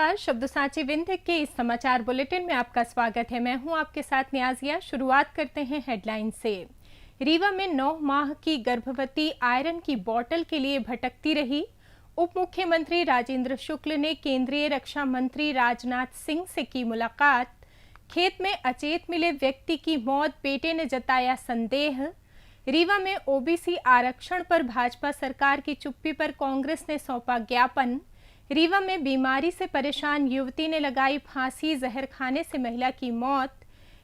नमस्कार। शब्द साची विंध्य के इस समाचार बुलेटिन में आपका स्वागत है। मैं हूं आपके साथ नियाजिया। शुरुआत करते हैं हेडलाइन से। रीवा में 9 माह की गर्भवती आयरन की बोतल के लिए भटकती रही। उप मुख्यमंत्री राजेंद्र शुक्ल ने केंद्रीय रक्षा मंत्री राजनाथ सिंह से की मुलाकात। खेत में अचेत मिले व्यक्ति की मौत, बेटे ने जताया संदेह। रीवा में ओबीसी आरक्षण पर भाजपा सरकार की चुप्पी पर कांग्रेस ने सौंपा ज्ञापन। रीवा में बीमारी से परेशान युवती ने लगाई फांसी, जहर खाने से महिला की मौत।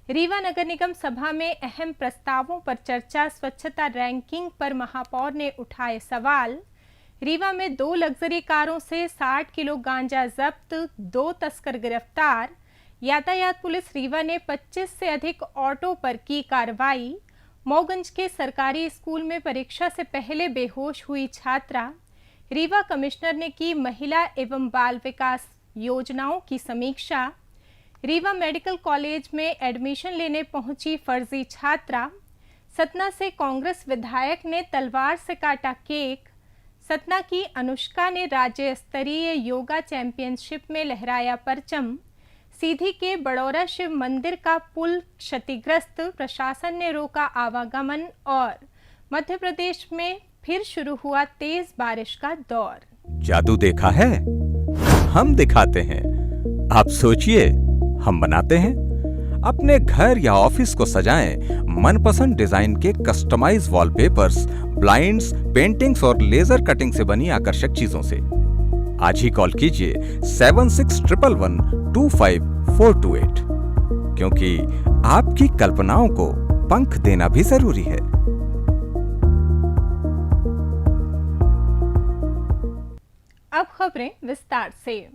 रीवा नगर निगम सभा में अहम प्रस्तावों पर चर्चा, स्वच्छता रैंकिंग पर महापौर ने उठाए सवाल। रीवा में 2 लग्जरी कारों से 60 किलो गांजा जब्त, 2 तस्कर गिरफ्तार। यातायात पुलिस रीवा ने 25 से अधिक ऑटो पर की कार्रवाई। मऊगंज के सरकारी स्कूल में परीक्षा से पहले बेहोश हुई छात्रा। रीवा कमिश्नर ने की महिला एवं बाल विकास योजनाओं की समीक्षा। रीवा मेडिकल कॉलेज में एडमिशन लेने पहुंची फर्जी छात्रा। सतना से कांग्रेस विधायक ने तलवार से काटा केक। सतना की अनुष्का ने राज्य स्तरीय योगा चैंपियनशिप में लहराया परचम। सीधी के बड़ौरा शिव मंदिर का पुल क्षतिग्रस्त, प्रशासन ने रोका आवागमन। और मध्य प्रदेश में फिर शुरू हुआ तेज बारिश का दौर। जादू देखा है, हम दिखाते हैं। आप सोचिए, हम बनाते हैं। अपने घर या ऑफिस को सजाएं मनपसंद डिजाइन के कस्टमाइज वॉलपेपर्स, ब्लाइंड्स, पेंटिंग्स और लेजर कटिंग से बनी आकर्षक चीजों से। आज ही कॉल कीजिए 7611125428, क्योंकि आपकी कल्पनाओं को पंख देना भी जरूरी है। अब खबरें विस्तार से।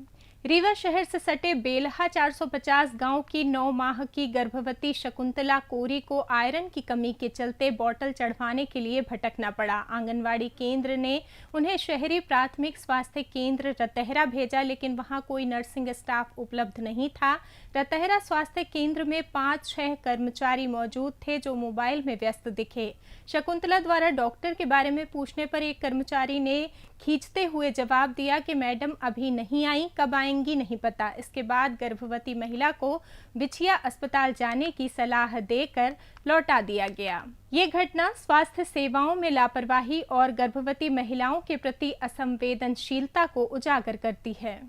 रीवा शहर से सटे बेलहा 450 गांव की 9 माह की गर्भवती शकुंतला कोरी को आयरन की कमी के चलते बोतल चढ़वाने के लिए भटकना पड़ा। आंगनवाड़ी केंद्र ने उन्हें शहरी प्राथमिक स्वास्थ्य केंद्र रतहरा भेजा, लेकिन वहां कोई नर्सिंग स्टाफ उपलब्ध नहीं था। रतहरा स्वास्थ्य केंद्र में 5-6 कर्मचारी मौजूद थे जो मोबाइल में व्यस्त दिखे। शकुंतला द्वारा डॉक्टर के बारे में पूछने पर एक कर्मचारी ने खींचते हुए जवाब दिया कि मैडम अभी नहीं आई, कब आएंगी नहीं पता। इसके बाद गर्भवती महिला को बिछिया अस्पताल जाने की सलाह देकर लौटा दिया गया। ये घटना स्वास्थ्य सेवाओं में लापरवाही और गर्भवती महिलाओं के प्रति असंवेदनशीलता को उजागर करती है।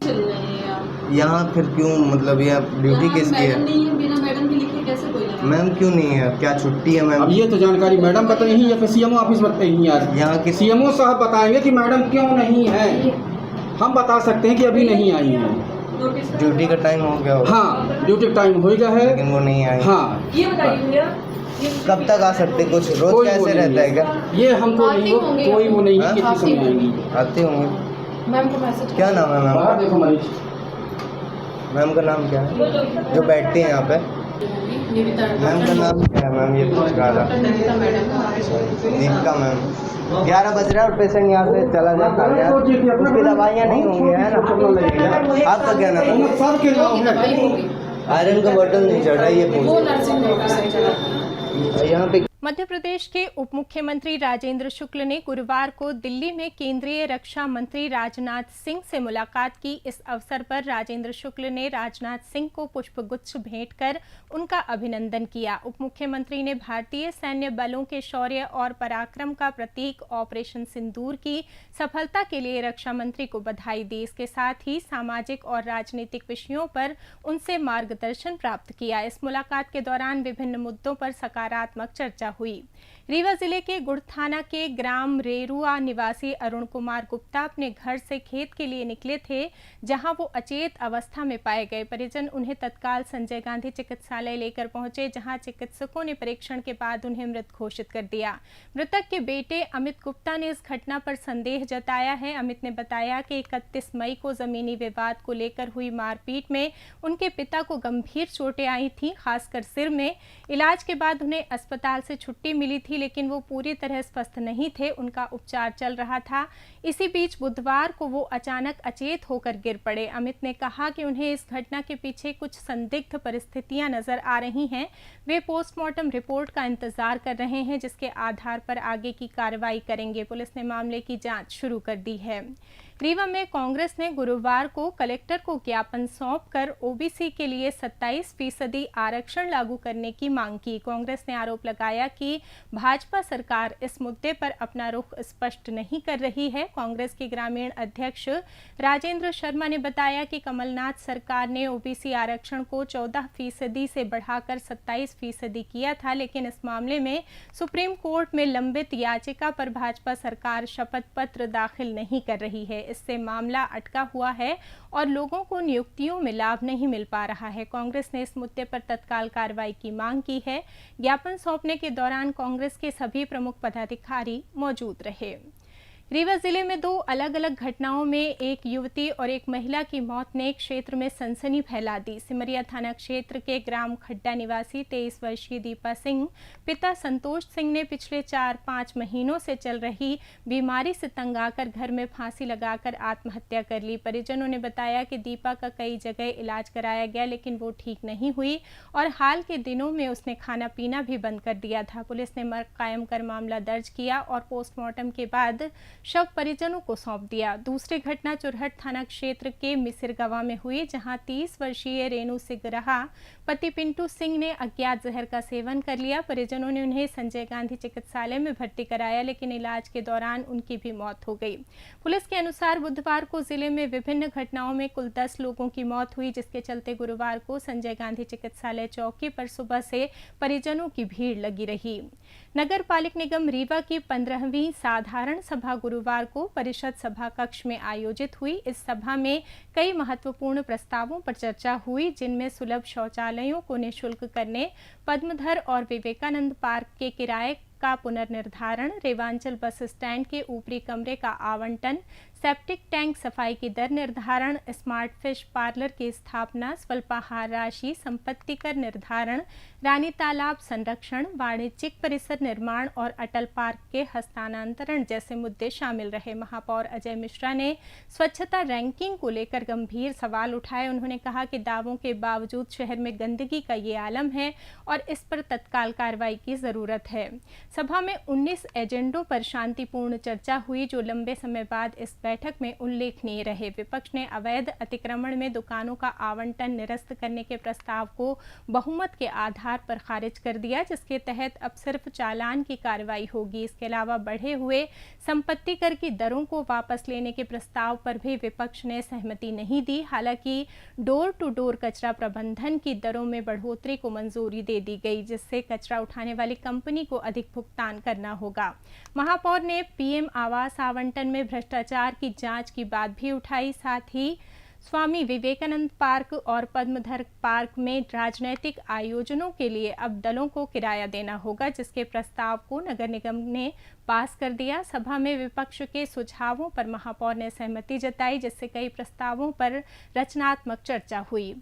यहाँ फिर क्यों, मतलब ये ड्यूटी किसकी है? बिना मैडम के लिखे कैसे कोई? मैम क्यों नहीं है? क्या छुट्टी है मैम? अब ये तो जानकारी मैडम बताएंगी या फिर सीएमओ ऑफिस बताएंगी। आज यहाँ के सीएमओ साहब बताएंगे कि मैडम क्यों नहीं है। हम बता सकते हैं कि अभी नहीं आई है। ड्यूटी का टाइम हो गया होगा। हाँ, ड्यूटी का टाइम हो गया है, लेकिन वो नहीं आई। हाँ, ये बताइए कब तक आ सकते? कुछ रोज कैसे रहता है क्या? ये हमको नहीं, कोई वो नहीं है कि किसी आएंगी। आते होंगे। मैम को मैसेज। क्या नाम है मैम? बाहर देखो मरीज। मैम का नाम क्या है जो बैठते हैं यहाँ पे? मैम का नाम क्या है मैम? ये पूछ रहा था। निका मैम। 11 बज रहा है और पेशेंट यहाँ से चला जाता है। उसकी दवाइयाँ नहीं होंगी, है ना? आपका क्या नाम है? सबके नाम है। आयरन का बोतल नहीं चढ़ रहा है, ये पूछ। यहाँ पे मध्य प्रदेश के उप मुख्यमंत्री राजेंद्र शुक्ल ने गुरुवार को दिल्ली में केंद्रीय रक्षा मंत्री राजनाथ सिंह से मुलाकात की। इस अवसर पर राजेंद्र शुक्ल ने राजनाथ सिंह को पुष्पगुच्छ भेंट कर उनका अभिनंदन किया। उप मुख्यमंत्री ने भारतीय सैन्य बलों के शौर्य और पराक्रम का प्रतीक ऑपरेशन सिंदूर की सफलता के लिए रक्षा मंत्री को बधाई दी। इसके साथ ही सामाजिक और राजनीतिक विषयों पर उनसे मार्गदर्शन प्राप्त किया। इस मुलाकात के दौरान विभिन्न मुद्दों पर सकारात्मक चर्चा हुई। रीवा जिले के गुड़ थाना के ग्राम रेरुआ निवासी अरुण कुमार गुप्ता अपने घर से खेत के लिए निकले थे, जहां वो अचेत अवस्था में पाए गए। परिजन उन्हें तत्काल संजय गांधी चिकित्सालय लेकर पहुंचे, जहां चिकित्सकों ने परीक्षण के बाद उन्हें मृत घोषित कर दिया। मृतक के बेटे अमित गुप्ता ने इस घटना पर संदेह जताया है। अमित ने बताया कि 31 मई को जमीनी विवाद को लेकर हुई मारपीट में उनके पिता को गंभीर चोटें आई थी, खासकर सिर में। इलाज के बाद उन्हें अस्पताल से छुट्टी मिली थी थी, लेकिन वो पूरी तरह स्वस्थ नहीं थे, उनका उपचार चल रहा था। इसी बीच बुधवार को वो अचानक अचेत होकर गिर पड़े। अमित ने कहा कि उन्हें इस घटना के पीछे कुछ संदिग्ध परिस्थितियां नजर आ रही हैं। वे पोस्टमार्टम रिपोर्ट का इंतजार कर रहे हैं, जिसके आधार पर आगे की कार्रवाई करेंगे। पुलिस ने मामले की जांच शुरू कर दी है। रीवा में कांग्रेस ने गुरुवार को कलेक्टर को ज्ञापन सौंपकर ओबीसी के लिए 27% आरक्षण लागू करने की मांग की। कांग्रेस ने आरोप लगाया कि भाजपा सरकार इस मुद्दे पर अपना रुख स्पष्ट नहीं कर रही है। कांग्रेस के ग्रामीण अध्यक्ष राजेंद्र शर्मा ने बताया कि कमलनाथ सरकार ने ओबीसी आरक्षण को 14% से बढ़ाकर 27% किया था, लेकिन इस मामले में सुप्रीम कोर्ट में लंबित याचिका पर भाजपा सरकार शपथ पत्र दाखिल नहीं कर रही है। इससे मामला अटका हुआ है और लोगों को नियुक्तियों में लाभ नहीं मिल पा रहा है। कांग्रेस ने इस मुद्दे पर तत्काल कार्रवाई की मांग की है। ज्ञापन सौंपने के दौरान कांग्रेस के सभी प्रमुख पदाधिकारी मौजूद रहे। रीवा जिले में 2 अलग अलग घटनाओं में एक युवती और एक महिला की मौत ने क्षेत्र में सनसनी फैला दी। सिमरिया थाना क्षेत्र के ग्राम खड्डा निवासी 23 वर्षीय दीपा सिंह पिता संतोष सिंह ने पिछले 4-5 महीनों से चल रही बीमारी से तंग आकर घर में फांसी लगाकर आत्महत्या कर ली। परिजनों ने बताया कि दीपा का कई जगह इलाज कराया गया, लेकिन वो ठीक नहीं हुई और हाल के दिनों में उसने खाना पीना भी बंद कर दिया था। पुलिस ने मर्ग कायम कर मामला दर्ज किया और पोस्टमार्टम के बाद शव परिजनों को सौंप दिया। दूसरी घटना चुरहट थाना क्षेत्र के मिसिरगवा में हुई, जहां 30 वर्षीय रेणु सिगरहा पति पिंटू सिंह ने अज्ञात जहर का सेवन कर लिया। परिजनों ने उन्हें संजय गांधी चिकित्सालय में भर्ती कराया, लेकिन इलाज के दौरान उनकी भी मौत हो गई। पुलिस के अनुसार बुधवार को जिले में विभिन्न घटनाओं में कुल 10 लोगों की मौत हुई, जिसके चलते गुरुवार को संजय गांधी चिकित्सालय चौकी पर सुबह से परिजनों की भीड़ लगी रही। नगर पालिक निगम रीवा की 15वीं साधारण सभा गुरुवार को परिषद सभा कक्ष में आयोजित हुई। इस सभा में कई महत्वपूर्ण प्रस्तावों पर चर्चा हुई, जिनमें सुलभ शौचालयों को निःशुल्क करने, पद्मधर और विवेकानंद पार्क के किराए का पुनर्निर्धारण, रेवांचल बस स्टैंड के ऊपरी कमरे का आवंटन, सेप्टिक टैंक सफाई की दर निर्धारण, स्मार्ट फिश पार्लर की स्थापना, स्वल्पाहार राशि, संपत्ति कर निर्धारण, रानी तालाब संरक्षण, वाणिज्यिक परिसर निर्माण और अटल पार्क के हस्तांतरण जैसे मुद्दे शामिल रहे। महापौर अजय मिश्रा ने स्वच्छता रैंकिंग को लेकर गंभीर सवाल उठाए। उन्होंने कहा कि दावों के बावजूद शहर में गंदगी का ये आलम है और इस पर तत्काल कार्रवाई की जरूरत है। सभा में 19 एजेंडों पर शांतिपूर्ण चर्चा हुई, जो लंबे समय बाद इस बैठक में उल्लेखनीय रहे। विपक्ष ने अवैध अतिक्रमण में दुकानों का आवंटन निरस्त करने के प्रस्ताव को बहुमत के आधार पर खारिज कर दिया, जिसके तहत अब सिर्फ चालान की कार्रवाई होगी। इसके अलावा बढ़े हुए संपत्ति कर की दरों को वापस लेने के प्रस्ताव पर भी विपक्ष ने सहमति नहीं दी। हालांकि डोर टू डोर कचरा प्रबंधन की दरों में बढ़ोतरी को मंजूरी दे दी गई, जिससे कचरा उठाने वाली कंपनी को अधिक भुगतान करना होगा। महापौर ने पीएम आवास आवंटन में भ्रष्टाचार की जांच की बात भी उठाई। साथ ही स्वामी विवेकानंद पार्क और पद्मधर पार्क में राजनैतिक आयोजनों के लिए अब दलों को किराया देना होगा, जिसके प्रस्ताव को नगर निगम ने पास कर दिया। सभा में विपक्ष के सुझावों पर महापौर ने सहमति जताई, जिससे कई प्रस्तावों पर रचनात्मक चर्चा हुई।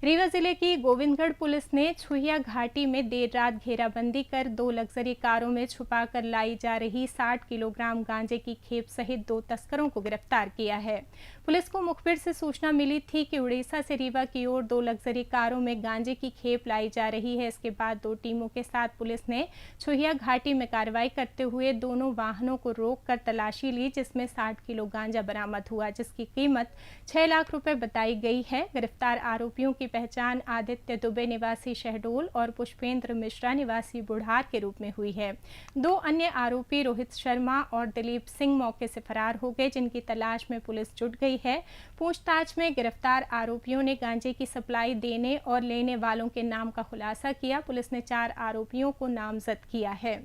रीवा जिले की गोविंदगढ़ पुलिस ने छुहिया घाटी में देर रात घेराबंदी कर 2 लग्जरी कारों में छुपाकर लाई जा रही 60 किलोग्राम गांजे की खेप सहित 2 तस्करों को गिरफ्तार किया है। पुलिस को मुखबिर से सूचना मिली थी कि उड़ीसा से रीवा की ओर 2 लग्जरी कारों में गांजे की खेप लाई जा रही है। इसके बाद 2 टीमों के साथ पुलिस ने छुहिया घाटी में कार्रवाई करते हुए दोनों वाहनों को रोककर तलाशी ली, जिसमें 60 किलो गांजा बरामद हुआ, जिसकी कीमत 6 लाख रुपए बताई गई है। गिरफ्तार आरोपियों की पहचान आदित्य दुबे निवासी शहडोल और पुष्पेंद्र मिश्रा निवासी बुढ़ार के रूप में हुई है। 2 अन्य आरोपी रोहित शर्मा और दिलीप सिंह मौके से फरार हो गए, जिनकी तलाश में पुलिस जुट गई है। पूछताछ में गिरफ्तार आरोपियों ने गांजे की सप्लाई देने और लेने वालों के नाम का खुलासा किया। पुलिस ने 4 आरोपियों को नामजद किया है।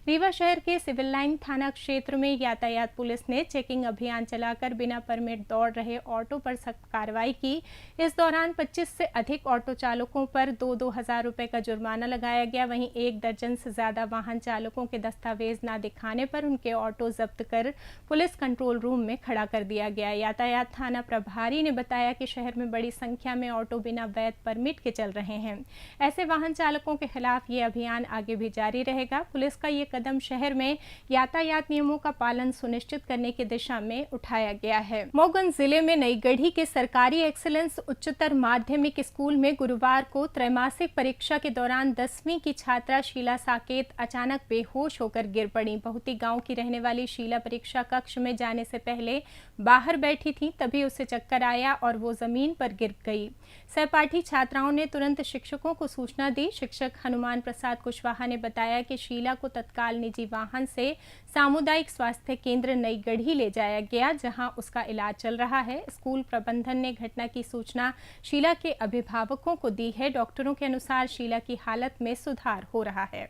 रीवा शहर के सिविल लाइन थाना क्षेत्र में यातायात पुलिस ने चेकिंग अभियान चलाकर बिना परमिट दौड़ रहे ऑटो पर सख्त कार्रवाई की। इस दौरान 25 से अधिक ऑटो चालकों पर 2-2 हज़ार रुपये का जुर्माना लगाया गया। वहीं 1 दर्जन से ज़्यादा वाहन चालकों के दस्तावेज न दिखाने पर उनके ऑटो जब्त कर पुलिस कंट्रोल रूम में खड़ा कर दिया गया। यातायात थाना प्रभारी ने बताया कि शहर में बड़ी संख्या में ऑटो बिना वैध परमिट के चल रहे हैं। ऐसे वाहन चालकों के खिलाफ ये अभियान आगे भी जारी रहेगा। पुलिस का ये कदम शहर में यातायात नियमों का पालन सुनिश्चित करने की दिशा में उठाया गया है। मऊगंज जिले में नई गढ़ी के सरकारी एक्सीलेंस उच्चतर माध्यमिक स्कूल में गुरुवार को त्रैमासिक परीक्षा के दौरान 10वीं की छात्रा शीला साकेत अचानक बेहोश होकर गिर पड़ी। बहुती गांव की रहने वाली शीला परीक्षा कक्ष में जाने से पहले बाहर बैठी थी, तभी उसे चक्कर आया और वो जमीन पर गिर गई। सहपाठी छात्राओं ने तुरंत शिक्षकों को सूचना दी। शिक्षक हनुमान प्रसाद कुशवाहा ने बताया कि शीला को तत्काल निजी वाहन से सामुदायिक स्वास्थ्य केंद्र नई गढ़ी ले जाया गया, जहां उसका इलाज चल रहा है। स्कूल प्रबंधन ने घटना की सूचना शीला के अभिभावकों को दी है। डॉक्टरों के अनुसार शीला की हालत में सुधार हो रहा है।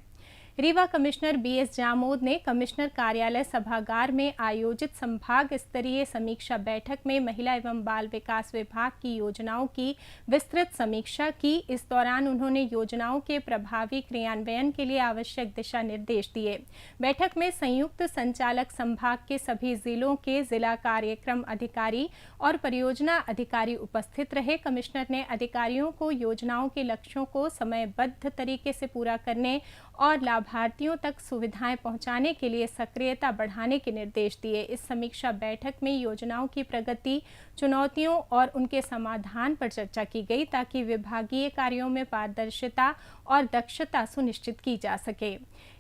रीवा कमिश्नर BS जामोद ने कमिश्नर कार्यालय सभागार में आयोजित संभाग स्तरीय समीक्षा बैठक में महिला एवं बाल विकास विभाग की योजनाओं की विस्तृत समीक्षा की। इस दौरान उन्होंने योजनाओं के प्रभावी क्रियान्वयन के लिए आवश्यक दिशा निर्देश दिए। बैठक में संयुक्त संचालक संभाग के सभी जिलों के जिला कार्यक्रम अधिकारी और परियोजना अधिकारी उपस्थित रहे। कमिश्नर ने अधिकारियों को योजनाओं के लक्ष्यों को समयबद्ध तरीके से पूरा करने और लाभार्थियों तक सुविधाएं पहुंचाने के लिए सक्रियता बढ़ाने के निर्देश दिए। इस समीक्षा बैठक में योजनाओं की प्रगति, चुनौतियों और उनके समाधान पर चर्चा की गई, ताकि विभागीय कार्यों में पारदर्शिता और दक्षता सुनिश्चित की जा सके।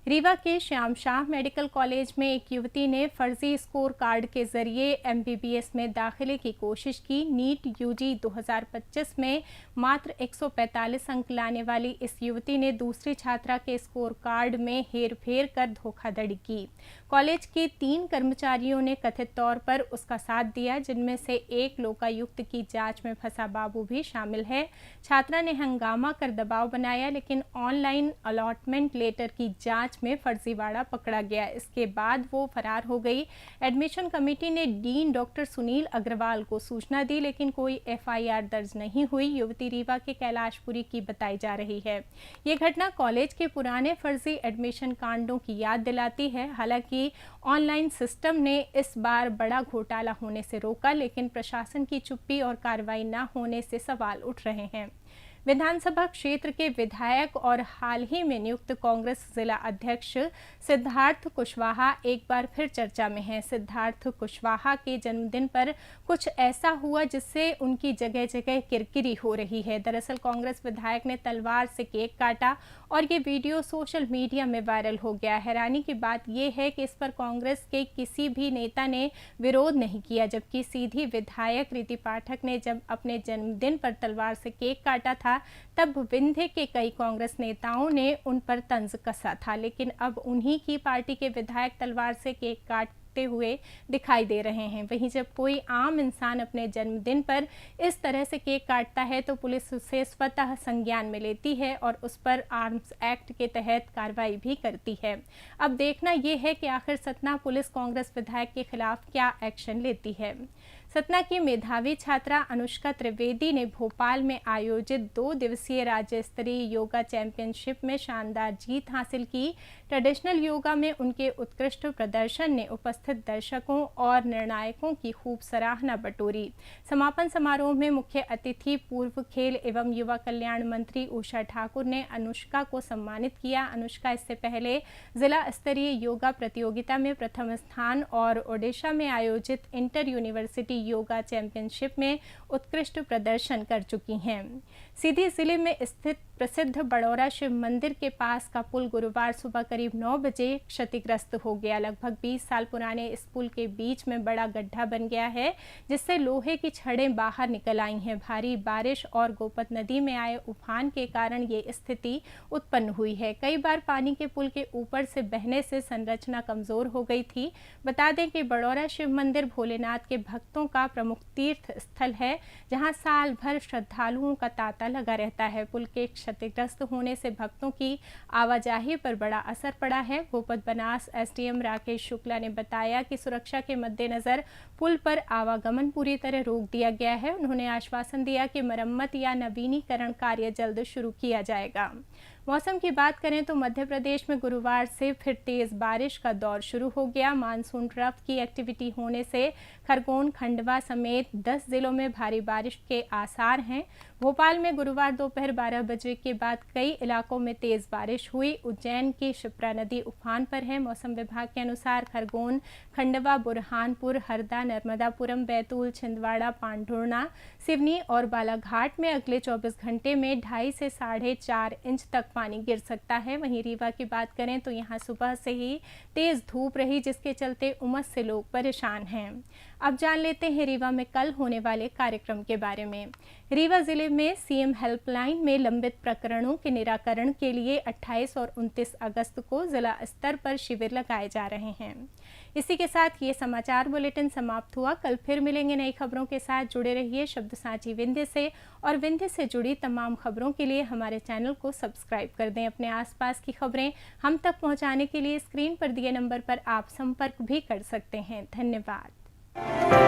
रीवा के श्याम शाह मेडिकल कॉलेज में एक युवती ने फर्जी स्कोर कार्ड के जरिए MBBS में दाखिले की कोशिश की। नीट UG 2025 में मात्र 145 अंक लाने वाली इस युवती ने दूसरी छात्रा के स्कोर कार्ड में हेरफेर कर धोखाधड़ी की। कॉलेज के 3 कर्मचारियों ने कथित तौर पर उसका साथ दिया, जिनमें से एक लोकायुक्त की जांच में फंसा बाबू भी शामिल है। छात्रा ने हंगामा कर दबाव बनाया, लेकिन ऑनलाइन अलॉटमेंट लेटर की जांच में फर्जीवाड़ा पकड़ा गया। इसके बाद वो फरार हो गई। एडमिशन कमेटी ने डीन डॉक्टर सुनील अग्रवाल को सूचना दी, लेकिन कोई FIR दर्ज नहीं हुई। युवती रीवा के कैलाशपुरी की बताई जा रही है। ये घटना कॉलेज के पुराने फर्जी एडमिशन कांडों की याद दिलाती है। हालांकि ऑनलाइन सिस्टम ने इस बार बड़ा घोटाला होने से रोका, लेकिन प्रशासन की चुप्पी और कार्रवाई न होने से सवाल उठ रहे हैं। विधानसभा क्षेत्र के विधायक और हाल ही में नियुक्त कांग्रेस जिला अध्यक्ष सिद्धार्थ कुशवाहा एक बार फिर चर्चा में हैं। सिद्धार्थ कुशवाहा के जन्मदिन पर कुछ ऐसा हुआ जिससे उनकी जगह जगह किरकिरी हो रही है। दरअसल कांग्रेस विधायक ने तलवार से केक काटा और ये वीडियो सोशल मीडिया में वायरल हो गया। हैरानी की बात यह है कि इस पर कांग्रेस के किसी भी नेता ने विरोध नहीं किया, जबकि सीधी विधायक रीति पाठक ने जब अपने जन्मदिन पर तलवार से केक काटा था, तब विंध्य के कई कांग्रेस नेताओं ने उन पर तंज कसा था। लेकिन अब उन्हीं की पार्टी के विधायक तलवार से केक काटते हुए दिखाई दे रहे हैं। वहीं जब कोई आम इंसान अपने जन्मदिन पर इस तरह से केक काटता है तो पुलिस उसे स्वतः संज्ञान में लेती है और उस पर आर्म्स एक्ट के तहत कार्रवाई भी करती है। अब देखना यह है कि आखिर सतना पुलिस कांग्रेस विधायक के खिलाफ क्या एक्शन लेती है। सतना की मेधावी छात्रा अनुष्का त्रिवेदी ने भोपाल में आयोजित 2 दिवसीय राज्य स्तरीय योगा चैंपियनशिप में शानदार जीत हासिल की। ट्रेडिशनल योगा में उनके उत्कृष्ट प्रदर्शन ने उपस्थित दर्शकों और निर्णायकों की खूब सराहना बटोरी। समापन समारोह में मुख्य अतिथि पूर्व खेल एवं युवा कल्याण मंत्री उषा ठाकुर ने अनुष्का को सम्मानित किया। अनुष्का इससे पहले जिला स्तरीय योगा प्रतियोगिता में प्रथम स्थान और ओडिशा में आयोजित इंटर यूनिवर्सिटी योगा चैंपियनशिप में उत्कृष्ट प्रदर्शन कर चुकी हैं। सीधी जिले में स्थित प्रसिद्ध बड़ौरा शिव मंदिर के पास का पुल गुरुवार सुबह करीब 9 बजे क्षतिग्रस्त हो गया। लगभग 20 साल पुराने इस पुल के बीच में बड़ा गड्ढा बन गया है, जिससे लोहे की छड़ें बाहर निकल आई हैं। भारी बारिश और गोपत नदी में आए उफान के कारण ये स्थिति उत्पन्न हुई है। कई बार पानी के पुल के ऊपर से बहने से संरचना कमजोर हो गई थी। बता दें कि बड़ौरा शिव मंदिर भोलेनाथ के भक्तों का प्रमुख तीर्थ स्थल है, जहां साल भर श्रद्धालुओं का तांता लगा रहता है। पुल के क्षतिग्रस्त होने से भक्तों की आवाजाही पर बड़ा असर पड़ा है। गोपत बनास SDM राकेश शुक्ला ने बताया बताया कि सुरक्षा के मद्देनजर पुल पर आवागमन पूरी तरह रोक दिया गया है। उन्होंने आश्वासन दिया कि मरम्मत या नवीनीकरण कार्य जल्द शुरू किया जाएगा। मौसम की बात करें तो मध्य प्रदेश में गुरुवार से फिर तेज बारिश का दौर शुरू हो गया। मानसून ट्रफ की एक्टिविटी होने से खरगोन, खंडवा समेत 10 जिलों में भारी बारिश के आसार हैं। भोपाल में गुरुवार दोपहर 12 बजे के बाद कई इलाकों में तेज बारिश हुई। उज्जैन की शिप्रा नदी उफान पर है। मौसम विभाग के अनुसार खरगोन, खंडवा, बुरहानपुर, हरदा, नर्मदापुरम, बैतूल, छिंदवाड़ा, पांढुर्णा, सिवनी और बालाघाट में अगले 24 घंटे में 2.5 से 4.5 इंच तक पानी गिर सकता है। वहीं रीवा की बात करें तो यहां सुबह से ही तेज धूप रही, जिसके चलते उमस से लोग परेशान हैं। अब जान लेते हैं रीवा में कल होने वाले कार्यक्रम के बारे में। रीवा जिले में सीएम हेल्पलाइन में लंबित प्रकरणों के निराकरण के लिए 28 और 29 अगस्त को जिला स्तर पर शिविर लगाए जा रहे हैं। इसी के साथ ये समाचार बुलेटिन समाप्त हुआ। कल फिर मिलेंगे नई खबरों के साथ। जुड़े रहिए शब्दसाची विंध्य से, और विंध्य से जुड़ी तमाम खबरों के लिए हमारे चैनल को सब्सक्राइब कर दें। अपने आसपास की खबरें हम तक पहुंचाने के लिए स्क्रीन पर दिए नंबर पर आप संपर्क भी कर सकते हैं। धन्यवाद।